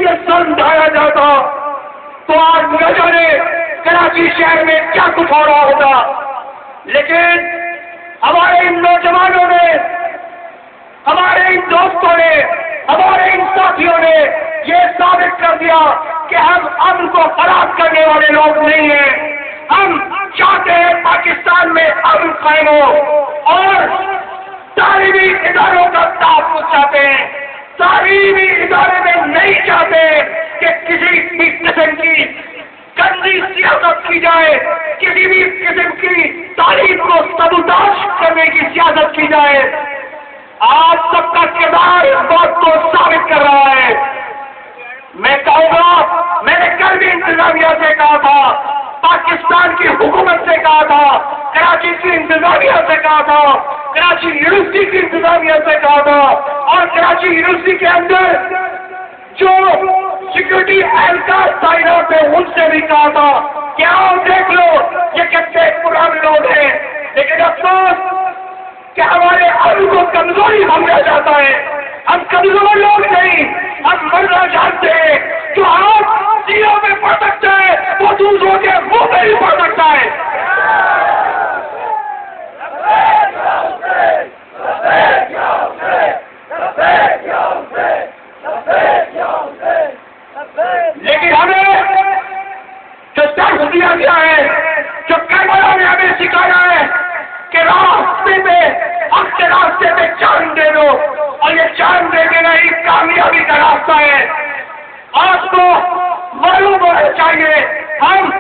یہ ظلم ڈھایا جاتا تو آج نہ جانے کراچی شہر میں کیا کچھ ہو رہا ہوتا۔ لیکن ہمارے ان نوجوانوں نے، ہمارے ان دوستوں نے، ہمارے ان ساتھیوں نے یہ ثابت کر دیا کہ ہم امن کو خراب کرنے والے لوگ نہیں ہیں۔ ہم چاہتے ہیں پاکستان میں امن قائم ہو اور تعلیمی اداروں کا تحفظ چاہتے ہیں۔ تعلیمی ادارے میں نہیں چاہتے کہ کسی بھی قسم کی گندی سیاست کی جائے، کسی بھی قسم کی تعلیم کو سبوتاژ کرنے کی سیاست کی جائے۔ آج سب کا کردار اس بات کو ثابت کر رہا ہے۔ میں کہوں گا، میں نے کل بھی انتظامیہ سے کہا تھا، پاکستان کی حکومت سے کہا تھا، کراچی کی انتظامیہ سے کہا تھا، کراچی یونیورسٹی کی انتظامیہ سے کہا تھا، اور کراچی یونیورسٹی کے اندر جو سیکورٹی اہلکار تعینات ہیں ان سے بھی کہا تھا کہ آؤ دیکھ لو یہ کتنے پرانے لوگ ہیں۔ لیکن افسوس کہ ہمارے امن کو کمزوری سمجھا جاتا ہے۔ ہم کمزور لوگ نہیں، ہم مرنا جانتے ہیں۔ جو آپ سیوں میں پڑھ سکتا ہے وہ دوسروں کے منہ میں بھی پڑھ سکتا ہے۔ لیکن ہمیں جو درس دیا گیا ہے، جو کربلا نے ہمیں سکھایا ہے کہ راستے پہ، حق کے راستے پہ جان دے دو، اور یہ جان دے دینا ہی کامیابی کا راستہ ہے۔ آج کو معلوم ہونا چاہیے ہم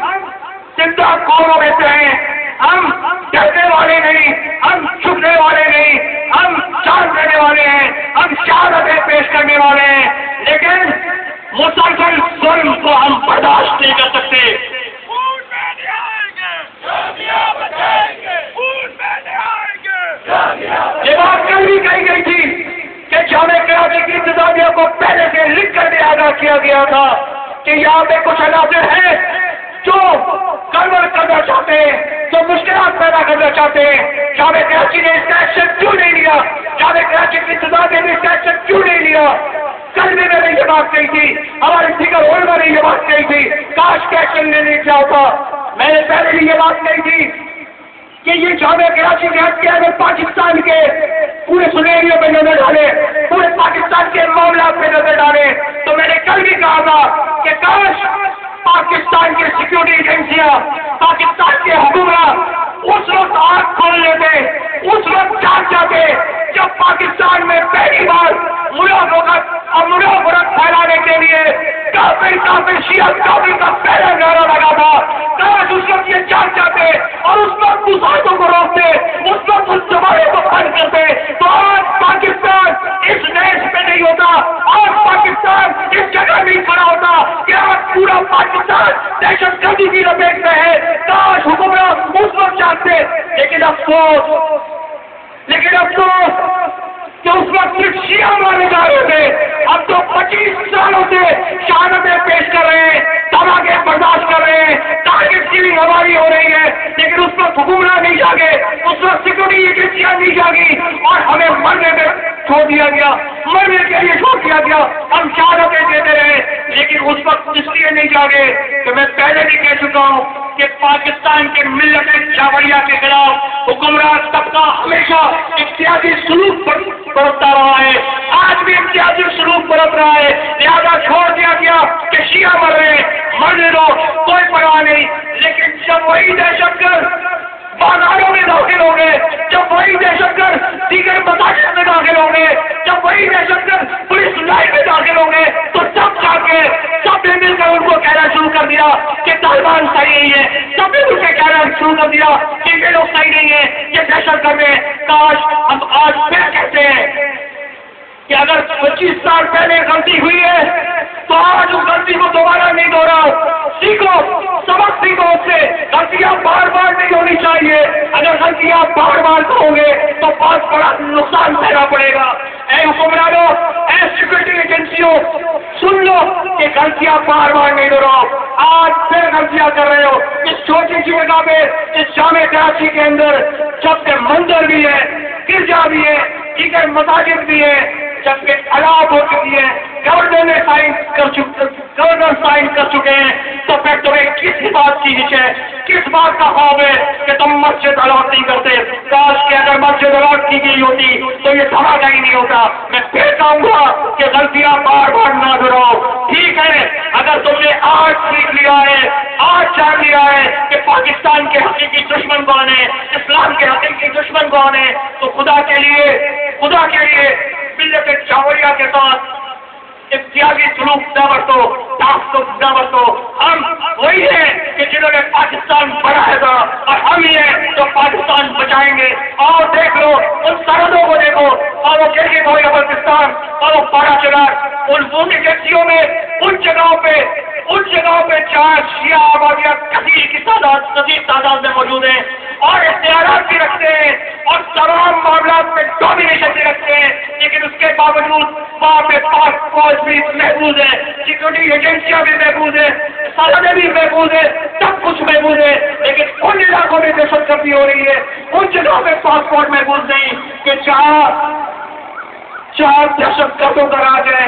زندہ کونوں میں سے ہیں، ہم ڈرنے والے نہیں، ہم چھپنے والے نہیں، ہم جان دینے والے ہیں، ہم شہادتیں پیش کرنے والے ہیں۔ لیکن مسلسل ظلم کو ہم برداشت نہیں کر سکتے۔ یہ بات کل بھی کہی گئی تھی کہ جامعہ کراچی کی انتظامیہ کو پہلے سے لکھ کر بھی آگاہ کیا گیا تھا کہ یہاں پہ کچھ عناصر ہیں جو گڑبڑ کرنا چاہتے ہیں، جو مشکلات پیدا کرنا چاہتے ہیں۔ جامعہ کراچی نے اس کا ایکشن کیوں نہیں لیا؟ جامعہ کراچی کی انتظامیہ نے اس کا ایکشن کیوں نہیں لیا؟ کل بھی میں نے یہ بات کہی تھی، ہمارے دیگر علماء نے یہ بات کہی تھی، کاش کے ایکشن لینے کیا ہوتا۔ میں نے پہلے بھی یہ بات کہی تھی کہ یہ جامعہ کراچی نے ہٹ کے اگر پاکستان کے پورے سنیریوں پہ نظر ڈالے، پورے پاکستان کے معاملات پہ نظر ڈالے، تو میں نے کل بھی کہا تھا کہ کاش پاکستان کی سیکورٹی ایجنسیاں، پاکستان کے حکمران اس وقت آنکھ کھول لیتے، اس وقت جان جاتے جب پاکستان میں پہلی بار منافقت اور منافرت پھیلانے کے لیے کافر کافر شیعہ کافر کا پہلا نعرہ لگا تھا۔ کاش اس وقت یہ جان جاتے اور اس وقت مساعدوں کو روکتے، اس وقت اس زمانے کو بند کرتے، تو آج پاکستان اس دیش میں نہیں ہوتا، آج پاکستان اس جگہ نہیں کھڑا ہوتا کہ آج پورا پاکستان دہشت گردی کی لپیٹ میں ہے۔ کاش حکمران اس وقت جانتے، لیکن افسوس کہ اس وقت صرف شیعہ مارے جا رہے تھے، اب تو 25 سالوں سے شہادتیں پیش کر رہے ہیں، دھماکے برداشت کر رہے ہیں، ٹارگٹ کلنگ ہماری ہو رہی ہے، لیکن اس وقت حکمران نہیں جاگے، اس وقت سیکورٹی ایجنسیاں نہیں جاگی، اور ہمیں مرنے پہ چھوڑ دیا گیا، مرنے کے لیے چھوڑ دیا گیا، ہم شہادتیں دیتے رہے، لیکن اس وقت اس لیے نہیں جاگے کہ میں پہلے بھی کہہ چکا ہوں کہ پاکستان کے ملت جاوریہ کے خلاف حکمران طبقہ ہمیشہ امتیازی سلوک برتتا رہا ہے، آج بھی امتیازی سلوک برت رہا ہے، لہذا چھوڑ دیا گیا کہ شیعہ مر رہے ہیں، مرنے دو، کوئی پرواہ نہیں۔ لیکن جب وہی دہشت گرد بازاروں میں داخل ہوں گے، جب وہی دہشت گرد دیگر مساجد میں داخل ہوں گے، جب وہی دہشت گرد پولیس لائن میں داخل ہوں گے، تو سب جا کے سب نے مل کر ان کو کہنا شروع کر دیا کہ طالبان صحیح نہیں ہے، سب نے مل کے کہنا شروع کر دیا کہ یہ لوگ صحیح نہیں ہیں، یہ دہشت گرد ہیں۔ کاش ہم آج پھر کہتے ہیں کہ اگر 25 سال پہلے غلطی ہوئی ہے تو آج اس غلطی کو دوبارہ نہیں دوہراؤ، سیکھو، سبق سیکھو اس سے، غلطیاں بار بار نہیں ہونی چاہیے، اگر غلطیاں بار بار کرو گے تو بہت بڑا نقصان سہنا پڑے گا۔ اے حکمرانوں، اے سیکورٹی ایجنسیوں، سن لو کہ غلطیاں بار بار نہیں دوہراؤ، آج پھر غلطیاں کر رہے ہو اس چھوٹی سی جگہ پہ، اس جامع کراچی کے اندر، جبکہ مندر بھی ہے، گرجا بھی ہے، دیگر مساجد بھی ہے، جبکہ ہلاک ہو چکی ہے، گورنر نے سائن سائن کر چکے ہیں، تو پھر تمہیں کس بات کی ہچ ہے، کس بات کا خواب ہے کہ تم مسجد الاٹ نہیں کرتے؟ کاش کہ اگر مسجد الاٹ کی گئی ہوتی تو یہ دھماکہ ہی نہیں ہوتا۔ میں پھر کہوں گا کہ غلطیاں بار بار نہ دہراؤ۔ ٹھیک ہے، اگر تم نے آج سیکھ لیا ہے، آج جان لیا ہے کہ پاکستان کے حقیقی دشمن کون ہے، اسلام کے حقیقی دشمن کون ہے، تو خدا کے لیے ملت جاوریہ کے ساتھ اختیاری سلوک نہ برتو، تعصب نہ برتو۔ ہم وہی ہیں کہ جنہوں نے پاکستان بڑھایا تھا، اور ہم ہی ہیں جو پاکستان بچائیں گے۔ اور دیکھ لو ان سرحدوں کو، دیکھو، اور وہ گلگت ہو یا بلتستان، اور وہ پارا چنار، ان ووٹنگ ایجنسیوں میں ان جگہوں پہ چار شیعہ آبادیاں کثیر تعداد میں موجود ہیں، اور اختیارات بھی رکھتے ہیں، اور تمام معاملات میں ڈومینیشن بھی رکھتے ہیں، لیکن اس کے باوجود وہاں پہ پاک فوج بھی محفوظ ہے، سیکورٹی ایجنسیاں بھی محفوظ ہیں، سرحدیں بھی محفوظ ہے، سب کچھ محفوظ ہے، لیکن ان علاقوں میں دہشت گردی ہو رہی ہے، ان جگہوں پہ پاک فوج محفوظ نہیں کہ جہاں دہشت گردوں کا راج ہے،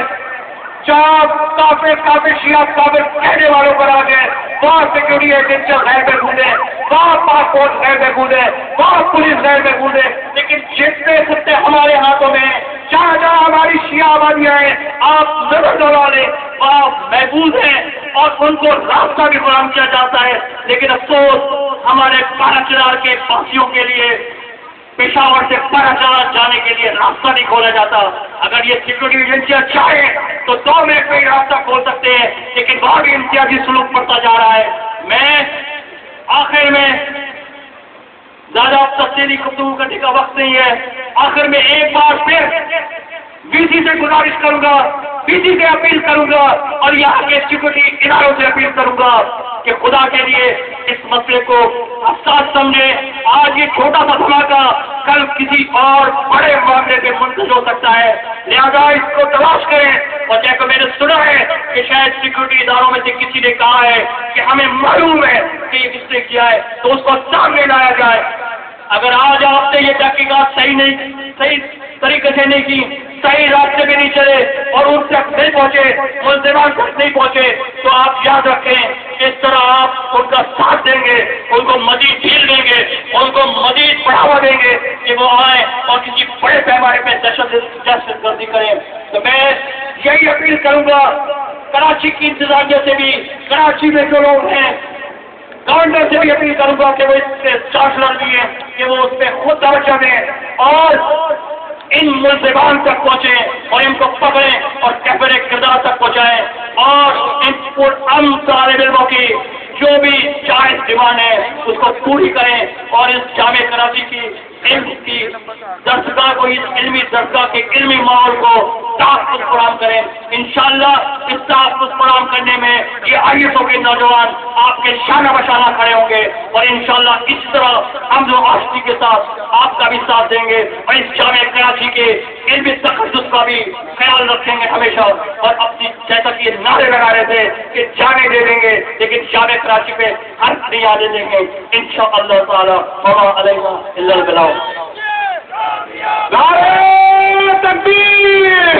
جہاں کافر شیعہ کافر کہنے والوں پر آ گئے، وہاں سیکورٹی ایجنسیاں غیر محفوظ ہے، وہاں پاک فوج غیر محفوظ ہے، وہاں پولیس غیر محفوظ ہے، لیکن جتنے خطے ہمارے ہاتھوں میں ہیں، جہاں ہماری شیعہ آبادیاں ہیں، آپ نظر دوڑا لیں، وہاں محفوظ ہیں، اور ان کو راستہ بھی فراہم کیا جاتا ہے۔ لیکن افسوس ہمارے پارا چنار کے باسیوں کے لیے پشاور سے پارا چنار جانے کے لیے راستہ نہیں کھولا جاتا۔ اگر یہ سیکورٹی ایجنسیاں چاہیں تو 2 منٹ میں ہی راستہ کھول سکتے ہیں، لیکن وہاں بھی امتیازی سلوک بڑھتا جا رہا ہے۔ میں آخر میں زیادہ تفصیلی گفتگو کرنے کا وقت نہیں ہے، آخر میں ایک بار پھر بی سی سے گزارش کروں گا، بی سی سے اپیل کروں گا، اور یہاں کے سیکورٹی اداروں سے اپیل کروں گا کہ خدا کے لیے اس مسئلے کو حساس سمجھے۔ آج یہ چھوٹا سا دھماکہ کل کسی اور بڑے معاملے پہ منتقل ہو سکتا ہے، لہذا اس کو تلاش کریں۔ اور جیسے میں نے سنا ہے کہ شاید سیکورٹی اداروں میں سے کسی نے کہا ہے کہ ہمیں معلوم ہے کہ یہ کس نے کیا ہے، تو اس کو سامنے لایا جائے۔ اگر آج آپ نے یہ تحقیقات صحیح طریقے سے نہیں کی، صحیح راستے پہ نہیں چلے، اور ان تک نہیں پہنچے، ملزمان تک نہیں پہنچے، تو آپ یاد رکھیں اس طرح آپ ان کا ساتھ دیں گے، ان کو مزید ڈھیل دیں گے، ان کو مزید بڑھاوا دیں گے کہ وہ آئیں اور کسی بڑے پیمانے پہ دہشت گردی کریں۔ تو میں یہی اپیل کروں گا کراچی کی انتظامیہ سے بھی، کراچی میں جو لوگ ہیں گورنر سے بھی اپیل کروں گا کہ وہ اس سے چانسلر بھی ہیں کہ وہ اس پہ خود توجہ دیں اور ان ملزمان تک پہنچیں اور ان کو پکڑیں اور کیفر کردار تک پہنچائیں، اور ان طالب علموں کی جو بھی جائز ڈیمانڈ ہے اس کو پوری کریں، اور اس جامع کراچی کی علم کی درسگاہ کو، اس علمی درسگاہ کے علمی ماحول کو تحفظ فراہم کریں۔ انشاءاللہ اس تحفظ فراہم کرنے میں یہ ISO کے نوجوان آپ کے شانہ بشانہ کھڑے ہوں گے، اور انشاءاللہ اس طرح ہم جو آشتی کے ساتھ آپ کا بھی ساتھ دیں گے، اور اس جامع کراچی کے علمی تقدس کا بھی خیال رکھیں گے ہمیشہ، اور اپنی جیسا کہ یہ نعرے لگا رہے تھے کہ جانے دے دیں گے لیکن جامع کراچی پہ ہر دیا دے دیں گے انشاءاللہ تعالی۔ وما علینا الا البلاغ۔ نعرہ تکبیر!